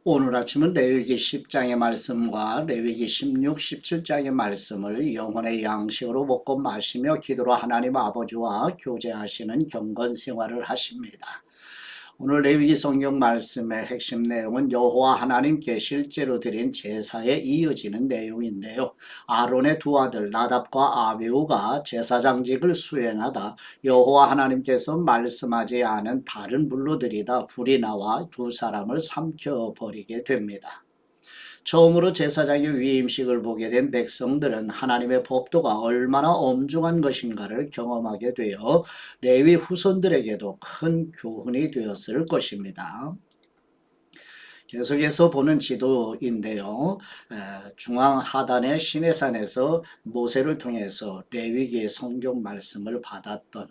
오늘 아침은 레위기 10장의 말씀과 레위기 16, 17장의 말씀을 영혼의 양식으로 먹고 마시며 기도로 하나님 아버지와 교제하시는 경건 생활을 하십니다. 오늘 레위기 성경 말씀의 핵심 내용은 여호와 하나님께 실제로 드린 제사에 이어지는 내용인데요. 아론의 두 아들 나답과 아비후가 제사장직을 수행하다 여호와 하나님께서 말씀하지 않은 다른 불로 들이다 불이 나와 두 사람을 삼켜버리게 됩니다. 처음으로 제사장의 위임식을 보게 된 백성들은 하나님의 법도가 얼마나 엄중한 것인가를 경험하게 되어 레위 후손들에게도 큰 교훈이 되었을 것입니다. 계속해서 보는 지도인데요. 중앙 하단의 시내산에서 모세를 통해서 레위기 성경 말씀을 받았던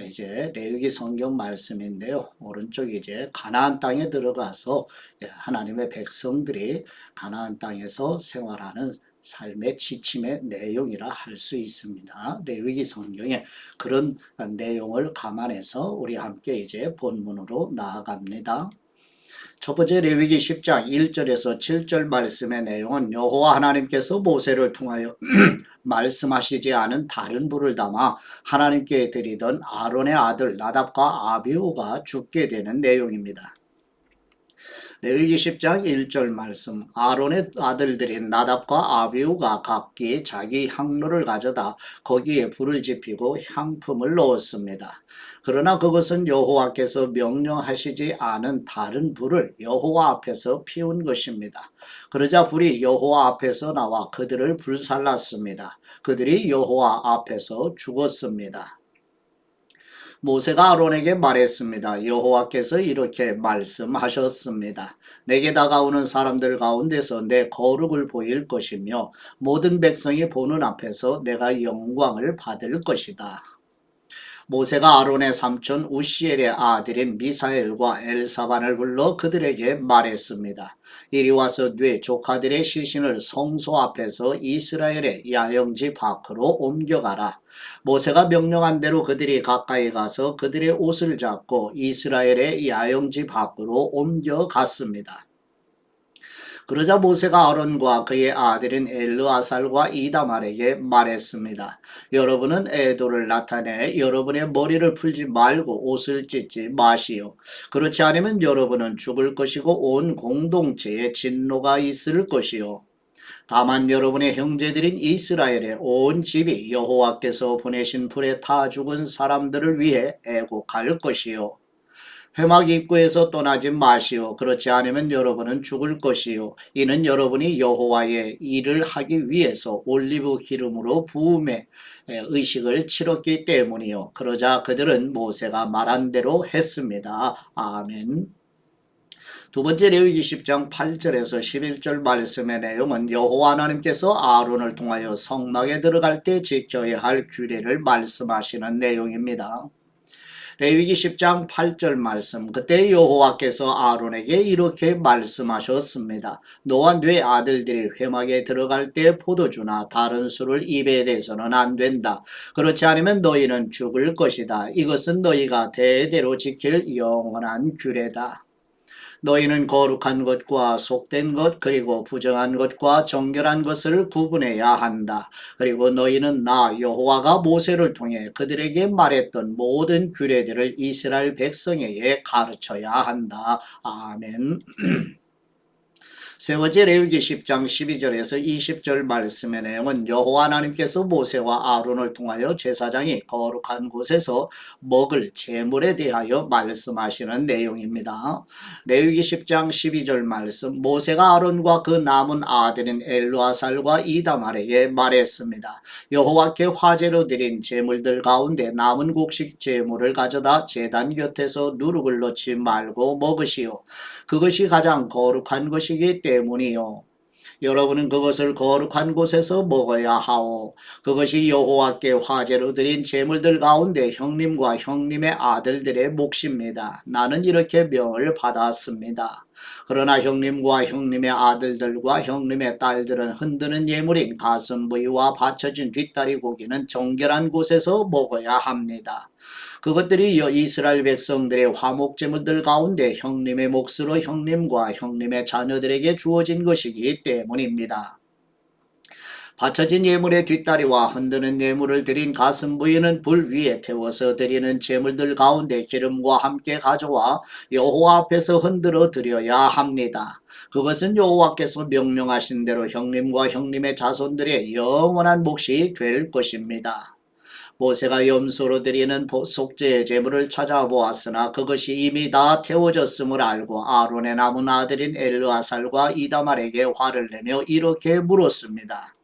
이제 레위기 성경 말씀인데요. 오른쪽 이제 가나안 땅에 들어가서 하나님의 백성들이 가나안 땅에서 생활하는 삶의 지침의 내용이라 할 수 있습니다. 레위기 성경에 그런 내용을 감안해서 우리 함께 이제 본문으로 나아갑니다. 첫 번째 레위기 10장 1절에서 7절 말씀의 내용은 여호와 하나님께서 모세를 통하여 말씀하시지 않은 다른 불을 담아 하나님께 드리던 아론의 아들 나답과 아비후가 죽게 되는 내용입니다. 레위기 10장 1절 말씀 아론의 아들들인 나답과 아비후가 각기 자기 향로를 가져다 거기에 불을 지피고 향품을 넣었습니다. 그러나 그것은 여호와께서 명령하시지 않은 다른 불을 여호와 앞에서 피운 것입니다. 그러자 불이 여호와 앞에서 나와 그들을 불살랐습니다. 그들이 여호와 앞에서 죽었습니다. 모세가 아론에게 말했습니다. 여호와께서 이렇게 말씀하셨습니다. 내게 다가오는 사람들 가운데서 내 거룩을 보일 것이며 모든 백성이 보는 앞에서 내가 영광을 받을 것이다. 모세가 아론의 삼촌 우시엘의 아들인 미사엘과 엘사반을 불러 그들에게 말했습니다. 이리 와서 네 조카들의 시신을 성소 앞에서 이스라엘의 야영지 밖으로 옮겨가라. 모세가 명령한 대로 그들이 가까이 가서 그들의 옷을 잡고 이스라엘의 야영지 밖으로 옮겨갔습니다. 그러자 모세가 아론과 그의 아들인 엘르아살과 이다말에게 말했습니다. 여러분은 애도를 나타내 여러분의 머리를 풀지 말고 옷을 찢지 마시오. 그렇지 않으면 여러분은 죽을 것이고 온 공동체에 진노가 있을 것이요. 다만 여러분의 형제들인 이스라엘의 온 집이 여호와께서 보내신 불에 타 죽은 사람들을 위해 애곡할 것이요. 회막 입구에서 떠나지 마시오. 그렇지 않으면 여러분은 죽을 것이요. 이는 여러분이 여호와의 일을 하기 위해서 올리브 기름으로 부음의 의식을 치렀기 때문이요. 그러자 그들은 모세가 말한 대로 했습니다. 아멘. 두 번째 레위기 10장 8절에서 11절 말씀의 내용은 여호와 하나님께서 아론을 통하여 성막에 들어갈 때 지켜야 할 규례를 말씀하시는 내용입니다. 레위기 10장 8절 말씀 그때 여호와께서 아론에게 이렇게 말씀하셨습니다. 너와 네 아들들이 회막에 들어갈 때 포도주나 다른 술을 입에 대서는 안 된다. 그렇지 않으면 너희는 죽을 것이다. 이것은 너희가 대대로 지킬 영원한 규례다. 너희는 거룩한 것과 속된 것 그리고 부정한 것과 정결한 것을 구분해야 한다. 그리고 너희는 나 여호와가 모세를 통해 그들에게 말했던 모든 규례들을 이스라엘 백성에게 가르쳐야 한다. 아멘. 세 번째 레위기 10장 12절에서 20절 말씀의 내용은 여호와 하나님께서 모세와 아론을 통하여 제사장이 거룩한 곳에서 먹을 제물에 대하여 말씀하시는 내용입니다. 레위기 10장 12절 말씀 모세가 아론과 그 남은 아들인 엘르아살과 이다말에게 말했습니다. 여호와께 화제로 드린 제물들 가운데 남은 곡식 제물을 가져다 제단 곁에서 누룩을 넣지 말고 먹으시오. 그것이 가장 거룩한 것이기 때문이요. 여러분은 그것을 거룩한 곳에서 먹어야 하오. 그것이 여호와께 화제로 드린 제물들 가운데 형님과 형님의 아들들의 몫입니다. 나는 이렇게 명을 받았습니다. 그러나 형님과 형님의 아들들과 형님의 딸들은 흔드는 예물인 가슴 부위와 받쳐진 뒷다리 고기는 정결한 곳에서 먹어야 합니다. 그것들이 이스라엘 백성들의 화목제물들 가운데 형님의 몫으로 형님과 형님의 자녀들에게 주어진 것이기 때문입니다. 바쳐진 예물의 뒷다리와 흔드는 예물을 드린 가슴 부위는 불 위에 태워서 드리는 제물들 가운데 기름과 함께 가져와 여호와 앞에서 흔들어 드려야 합니다. 그것은 여호와께서 명령하신 대로 형님과 형님의 자손들의 영원한 몫이 될 것입니다. 모세가 염소로 드리는 속죄의 제물을 찾아보았으나 그것이 이미 다 태워졌음을 알고 아론의 남은 아들인 엘르아살과 이다말에게 화를 내며 이렇게 물었습니다.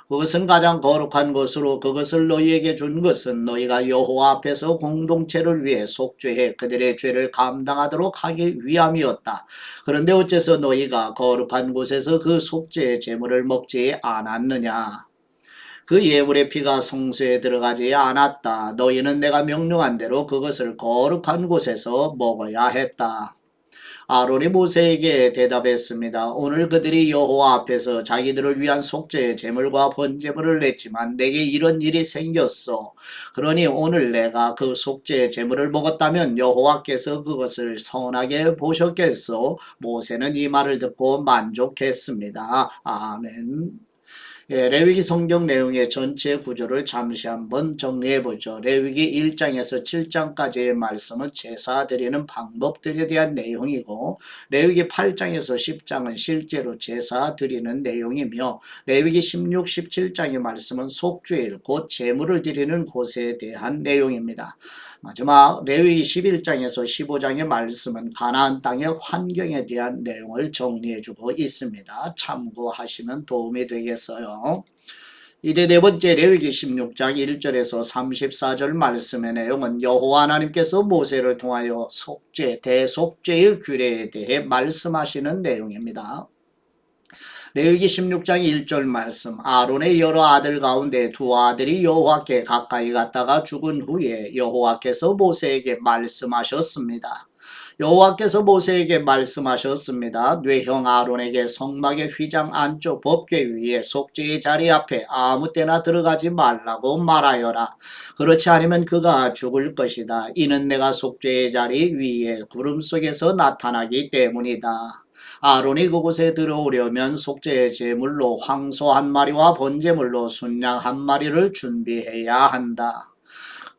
그것은 가장 거룩한 것으로 그것을 너희에게 준 것은 너희가 여호와 앞에서 공동체를 위해 속죄해 그들의 죄를 감당하도록 하기 위함이었다. 그런데 어째서 너희가 거룩한 곳에서 그 속죄의 제물을 먹지 않았느냐? 그 예물의 피가 성소에 들어가지 않았다. 너희는 내가 명령한 대로 그것을 거룩한 곳에서 먹어야 했다. 아론이 모세에게 대답했습니다. 오늘 그들이 여호와 앞에서 자기들을 위한 속죄의 제물과 번제물을 냈지만 내게 이런 일이 생겼어. 그러니 오늘 내가 그 속죄의 제물을 먹었다면 여호와께서 그것을 선하게 보셨겠소. 모세는 이 말을 듣고 만족했습니다. 아멘. 예, 레위기 성경 내용의 전체 구조를 잠시 한번 정리해 보죠. 레위기 1장에서 7장까지의 말씀은 제사 드리는 방법들에 대한 내용이고, 레위기 8장에서 10장은 실제로 제사 드리는 내용이며, 레위기 16, 17장의 말씀은 속죄일 곧 제물을 드리는 곳에 대한 내용입니다. 마지막 레위기 11장에서 15장의 말씀은 가나안 땅의 환경에 대한 내용을 정리해주고 있습니다. 참고하시면 도움이 되겠어요. 이제 네 번째 레위기 16장 1절에서 34절 말씀의 내용은 여호와 하나님께서 모세를 통하여 속죄, 대속죄의 규례에 대해 말씀하시는 내용입니다. 레위기 16장 1절 말씀, 아론의 여러 아들 가운데 두 아들이 여호와께 가까이 갔다가 죽은 후에 여호와께서 모세에게 말씀하셨습니다. 여호와께서 모세에게 말씀하셨습니다. 뇌형 아론에게 성막의 휘장 안쪽 법궤 위에 속죄의 자리 앞에 아무 때나 들어가지 말라고 말하여라. 그렇지 않으면 그가 죽을 것이다. 이는 내가 속죄의 자리 위에 구름 속에서 나타나기 때문이다. 아론이 그곳에 들어오려면 속죄의 제물로 황소 한 마리와 번제물로 순양 한 마리를 준비해야 한다.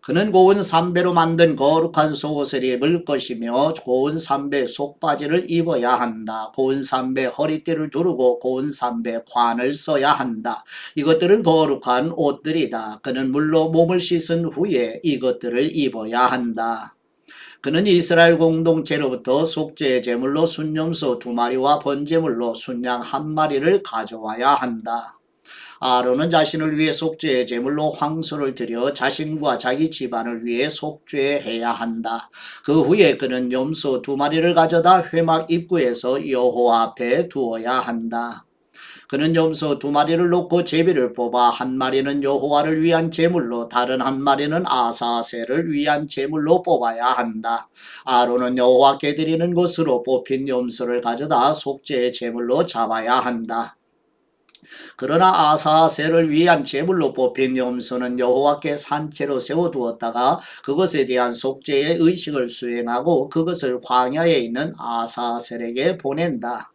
그는 고운 삼배로 만든 거룩한 속옷을 입을 것이며 고운 삼배 속바지를 입어야 한다. 고운 삼배 허리띠를 두르고 고운 삼배 관을 써야 한다. 이것들은 거룩한 옷들이다. 그는 물로 몸을 씻은 후에 이것들을 입어야 한다. 그는 이스라엘 공동체로부터 속죄의 제물로 순염소 2마리와 번제물로 순양 1마리를 가져와야 한다. 아론은 자신을 위해 속죄의 제물로 황소를 드려 자신과 자기 집안을 위해 속죄해야 한다. 그 후에 그는 염소 2마리를 가져다 회막 입구에서 여호와 앞에 두어야 한다. 그는 염소 2마리를 놓고 제비를 뽑아 1마리는 여호와를 위한 제물로 다른 1마리는 아사셀을 위한 제물로 뽑아야 한다. 아론은 여호와께 드리는 것으로 뽑힌 염소를 가져다 속죄의 제물로 잡아야 한다. 그러나 아사셀을 위한 제물로 뽑힌 염소는 여호와께 산채로 세워두었다가 그것에 대한 속죄의 의식을 수행하고 그것을 광야에 있는 아사셀에게 보낸다.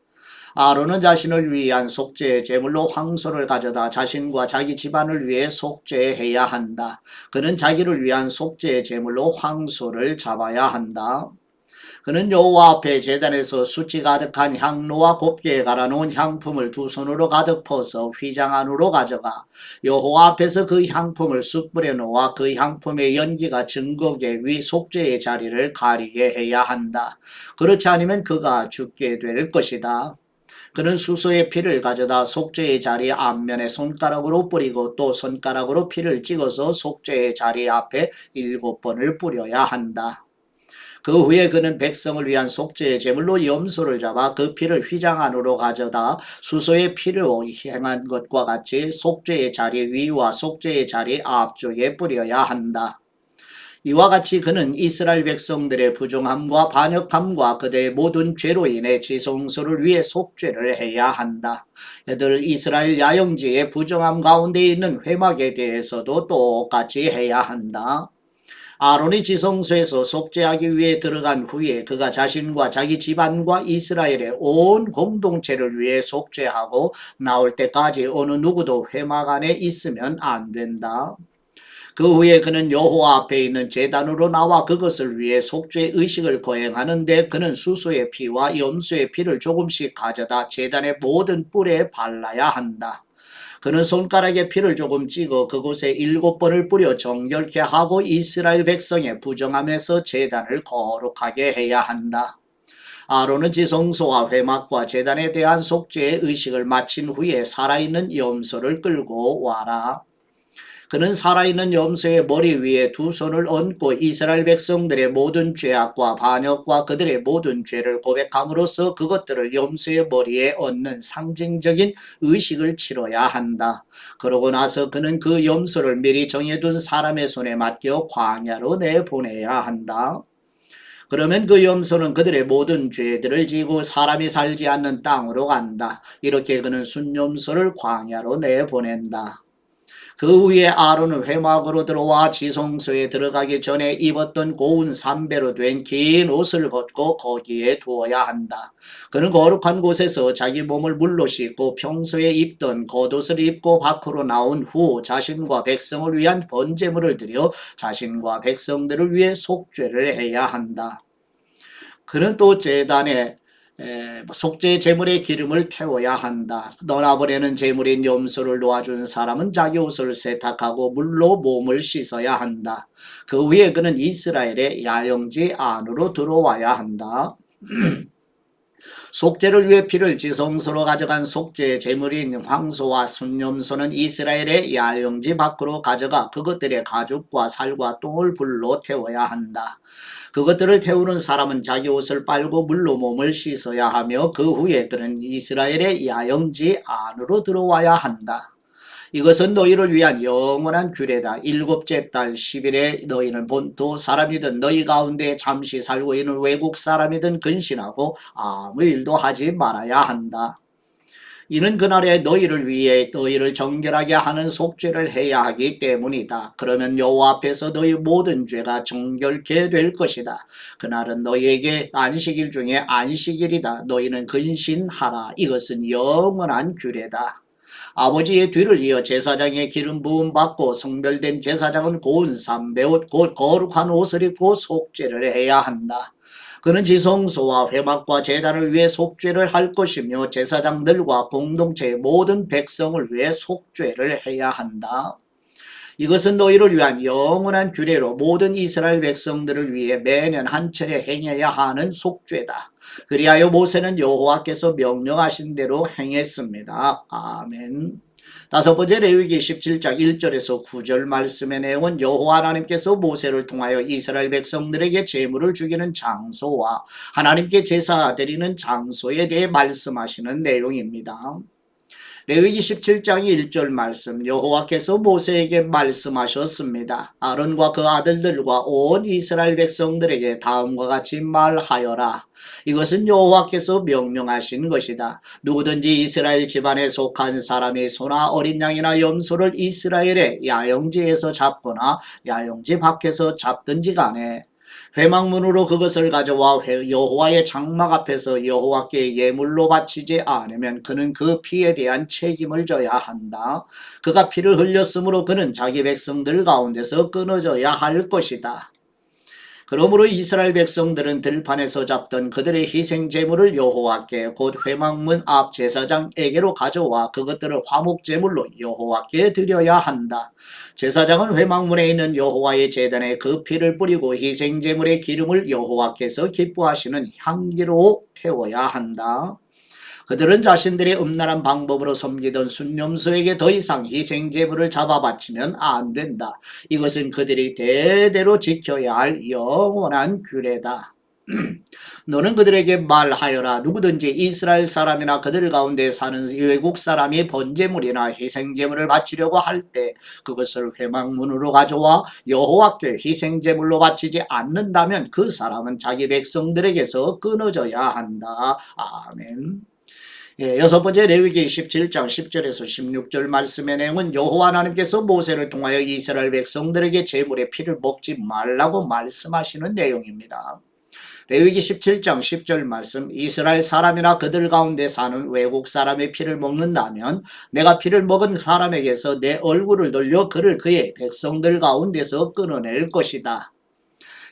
아론은 자신을 위한 속죄의 제물로 황소를 가져다 자신과 자기 집안을 위해 속죄해야 한다. 그는 자기를 위한 속죄의 제물로 황소를 잡아야 한다. 그는 여호와 앞에 제단에서 수치 가득한 향로와 곱게 갈아놓은 향품을 2손으로 가득 퍼서 휘장 안으로 가져가 여호와 앞에서 그 향품을 숯불에 놓아 그 향품의 연기가 증거계 위 속죄의 자리를 가리게 해야 한다. 그렇지 않으면 그가 죽게 될 것이다. 그는 수소의 피를 가져다 속죄의 자리 앞면에 손가락으로 뿌리고 또 손가락으로 피를 찍어서 속죄의 자리 앞에 7번을 뿌려야 한다. 그 후에 그는 백성을 위한 속죄의 제물로 염소를 잡아 그 피를 휘장 안으로 가져다 수소의 피로 행한 것과 같이 속죄의 자리 위와 속죄의 자리 앞쪽에 뿌려야 한다. 이와 같이 그는 이스라엘 백성들의 부정함과 반역함과 그들의 모든 죄로 인해 지성소를 위해 속죄를 해야 한다. 이들 이스라엘 야영지의 부정함 가운데 있는 회막에 대해서도 똑같이 해야 한다. 아론이 지성소에서 속죄하기 위해 들어간 후에 그가 자신과 자기 집안과 이스라엘의 온 공동체를 위해 속죄하고 나올 때까지 어느 누구도 회막 안에 있으면 안 된다. 그 후에 그는 여호와 앞에 있는 제단으로 나와 그것을 위해 속죄 의식을 거행하는데 그는 수수의 피와 염소의 피를 조금씩 가져다 제단의 모든 뿔에 발라야 한다. 그는 손가락에 피를 조금 찍어 그곳에 7번을 뿌려 정결케 하고 이스라엘 백성의 부정함에서 제단을 거룩하게 해야 한다. 아론은 지성소와 회막과 제단에 대한 속죄의 의식을 마친 후에 살아있는 염소를 끌고 와라. 그는 살아있는 염소의 머리 위에 두 손을 얹고 이스라엘 백성들의 모든 죄악과 반역과 그들의 모든 죄를 고백함으로써 그것들을 염소의 머리에 얹는 상징적인 의식을 치러야 한다. 그러고 나서 그는 그 염소를 미리 정해둔 사람의 손에 맡겨 광야로 내보내야 한다. 그러면 그 염소는 그들의 모든 죄들을 지고 사람이 살지 않는 땅으로 간다. 이렇게 그는 순염소를 광야로 내보낸다. 그 후에 아론은 회막으로 들어와 지성소에 들어가기 전에 입었던 고운 삼배로 된 긴 옷을 벗고 거기에 두어야 한다. 그는 거룩한 곳에서 자기 몸을 물로 씻고 평소에 입던 겉옷을 입고 밖으로 나온 후 자신과 백성을 위한 번제물을 드려 자신과 백성들을 위해 속죄를 해야 한다. 그는 또 제단에 속죄 제물의 기름을 태워야 한다. 떠나보내는 제물인 염소를 놓아준 사람은 자기 옷을 세탁하고 물로 몸을 씻어야 한다. 그 후에 그는 이스라엘의 야영지 안으로 들어와야 한다. 속죄를 위해 피를 지성소로 가져간 속죄 제물인 황소와 순염소는 이스라엘의 야영지 밖으로 가져가 그것들의 가죽과 살과 똥을 불로 태워야 한다. 그것들을 태우는 사람은 자기 옷을 빨고 물로 몸을 씻어야 하며 그 후에 그는 이스라엘의 야영지 안으로 들어와야 한다. 이것은 너희를 위한 영원한 규례다. 7째 달 10일에 너희는 본토 사람이든 너희 가운데 잠시 살고 있는 외국 사람이든 근신하고 아무 일도 하지 말아야 한다. 이는 그날에 너희를 위해 너희를 정결하게 하는 속죄를 해야 하기 때문이다. 그러면 여호와 앞에서 너희 모든 죄가 정결케 될 것이다. 그날은 너희에게 안식일 중에 안식일이다. 너희는 근신하라. 이것은 영원한 규례다. 아버지의 뒤를 이어 제사장의 기름 부음 받고 성별된 제사장은 고운 삼배옷 곧 거룩한 옷을 입고 속죄를 해야 한다. 그는 지성소와 회막과 제단을 위해 속죄를 할 것이며 제사장들과 공동체의 모든 백성을 위해 속죄를 해야 한다. 이것은 너희를 위한 영원한 규례로 모든 이스라엘 백성들을 위해 매년 한 차례 행해야 하는 속죄다. 그리하여 모세는 여호와께서 명령하신 대로 행했습니다. 아멘. 다섯 번째 레위기 17장 1절에서 9절 말씀의 내용은 여호와 하나님께서 모세를 통하여 이스라엘 백성들에게 제물을 죽이는 장소와 하나님께 제사 드리는 장소에 대해 말씀하시는 내용입니다. 레위기 17장 1절 말씀 여호와께서 모세에게 말씀하셨습니다. 아론과 그 아들들과 온 이스라엘 백성들에게 다음과 같이 말하여라. 이것은 여호와께서 명령하신 것이다. 누구든지 이스라엘 집안에 속한 사람이 소나 어린 양이나 염소를 이스라엘의 야영지에서 잡거나 야영지 밖에서 잡든지 간에 회막문으로 그것을 가져와 여호와의 장막 앞에서 여호와께 예물로 바치지 않으면 그는 그 피에 대한 책임을 져야 한다. 그가 피를 흘렸으므로 그는 자기 백성들 가운데서 끊어져야 할 것이다. 그러므로 이스라엘 백성들은 들판에서 잡던 그들의 희생 제물을 여호와께 곧 회막문 앞 제사장에게로 가져와 그것들을 화목 제물로 여호와께 드려야 한다. 제사장은 회막문에 있는 여호와의 제단에 그 피를 뿌리고 희생 제물의 기름을 여호와께서 기뻐하시는 향기로 태워야 한다. 그들은 자신들의 음란한 방법으로 섬기던 순념소에게 더 이상 희생제물을 잡아 바치면 안 된다. 이것은 그들이 대대로 지켜야 할 영원한 규례다. 너는 그들에게 말하여라. 누구든지 이스라엘 사람이나 그들 가운데 사는 외국 사람이 번제물이나 희생제물을 바치려고 할 때 그것을 회막문으로 가져와 여호와께 희생제물로 바치지 않는다면 그 사람은 자기 백성들에게서 끊어져야 한다. 아멘. 여섯 번째 레위기 17장 10절에서 16절 말씀의 내용은 여호와 하나님께서 모세를 통하여 이스라엘 백성들에게 제물의 피를 먹지 말라고 말씀하시는 내용입니다. 레위기 17장 10절 말씀, 이스라엘 사람이나 그들 가운데 사는 외국 사람의 피를 먹는다면 내가 피를 먹은 사람에게서 내 얼굴을 돌려 그를 그의 백성들 가운데서 끊어낼 것이다.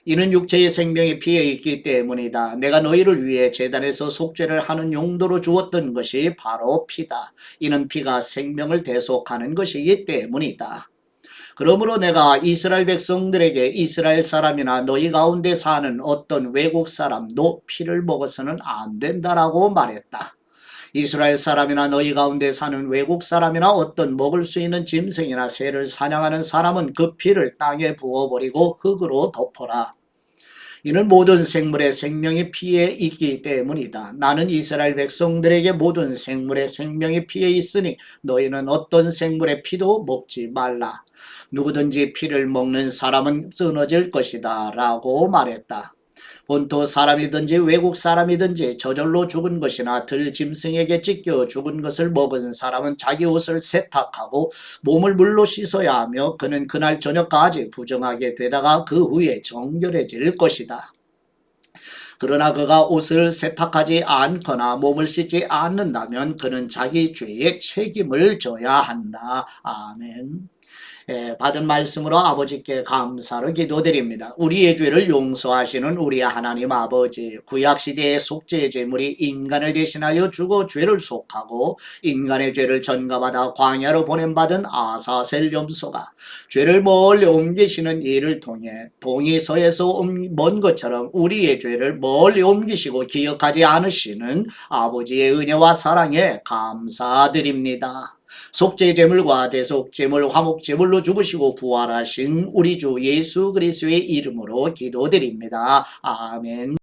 이는 육체의 생명이 피에 있기 때문이다. 내가 너희를 위해 제단에서 속죄를 하는 용도로 주었던 것이 바로 피다. 이는 피가 생명을 대속하는 것이기 때문이다. 그러므로 내가 이스라엘 백성들에게 이스라엘 사람이나 너희 가운데 사는 어떤 외국 사람도 피를 먹어서는 안 된다라고 말했다. 이스라엘 사람이나 너희 가운데 사는 외국 사람이나 어떤 먹을 수 있는 짐승이나 새를 사냥하는 사람은 그 피를 땅에 부어버리고 흙으로 덮어라. 이는 모든 생물의 생명이 피에 있기 때문이다. 나는 이스라엘 백성들에게 모든 생물의 생명이 피에 있으니 너희는 어떤 생물의 피도 먹지 말라. 누구든지 피를 먹는 사람은 쓰러질 것이다 라고 말했다. 본토 사람이든지 외국 사람이든지 저절로 죽은 것이나 들짐승에게 찢겨 죽은 것을 먹은 사람은 자기 옷을 세탁하고 몸을 물로 씻어야 하며 그는 그날 저녁까지 부정하게 되다가 그 후에 정결해질 것이다. 그러나 그가 옷을 세탁하지 않거나 몸을 씻지 않는다면 그는 자기 죄의 책임을 져야 한다. 아멘. 받은 말씀으로 아버지께 감사를 기도드립니다. 우리의 죄를 용서하시는 우리 하나님 아버지, 구약시대의 속죄의 제물이 인간을 대신하여 죽어 죄를 속하고 인간의 죄를 전가받아 광야로 보냄받은 아사셀 염소가 죄를 멀리 옮기시는 일을 통해 동이서에서 먼 것처럼 우리의 죄를 멀리 옮기시고 기억하지 않으시는 아버지의 은혜와 사랑에 감사드립니다. 속죄제물과 대속제물, 화목제물로 죽으시고 부활하신 우리 주 예수 그리스도의 이름으로 기도드립니다. 아멘.